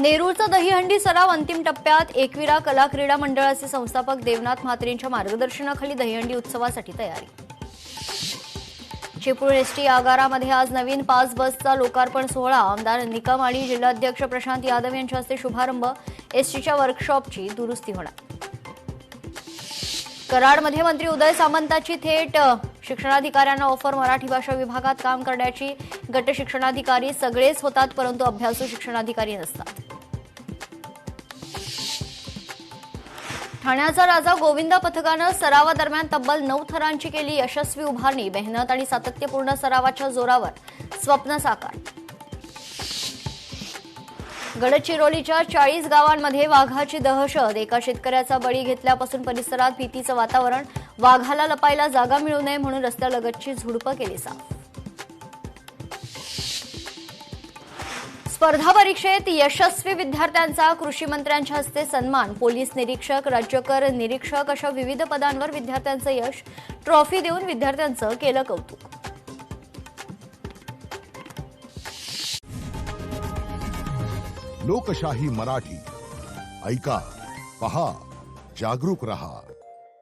नेरूळचा दहीहंडी सराव अंतिम टप्प्यात. एकविरा कला क्रीडा मंडळाचे संस्थापक देवनाथ म्हात्रेंच्या मार्गदर्शनाखाली दहीहंडी उत्सवासाठी तयारी. चिपळूण एसटी आगारामध्ये आज नवीन 5 बसचा लोकार्पण सोहळा. आमदार निकम आणि जिल्हाध्यक्ष प्रशांत यादव यांच्या हस्ते शुभारंभ. एसटीच्या वर्कशॉपची दुरुस्ती होणार. कराडमध्ये मंत्री उदय सामंतांची थेट शिक्षणाधिकाऱ्यांना ऑफर. मराठी भाषा विभागात काम करण्याची. गट शिक्षणाधिकारी सगळेच होतात परंतु अभ्यासू शिक्षणाधिकारी नसतात. ठाण्याचा राजा गोविंदा पथकानं सरावादरम्यान तब्बल 9 थरांची केली यशस्वी उभारणी. मेहनत आणि सातत्यपूर्ण सरावाच्या जोरावर स्वप्न साकार. गडचिरोलीच्या 40 गावांमध्ये वाघाची दहशत. एका शेतकऱ्याचा बळी घेतल्यापासून परिसरात भीतीचं वातावरण. वाघाला लपायला जागा मिळू नये म्हणून रस्त्यालगतची झुडपं केली साफ. स्पर्धा परीक्षेत यशस्वी विद्यार्थ्यांचा कृषी मंत्र्यांच्या हस्ते सन्मान. पोलीस निरीक्षक, राज्यकर निरीक्षक अशा विविध पदांवर विद्यार्थ्यांचं यश. ट्रॉफी देऊन विद्यार्थ्यांचं केलं कौतुक. लोकशाही मराठी ऐका, पहा, जागरूक रहा.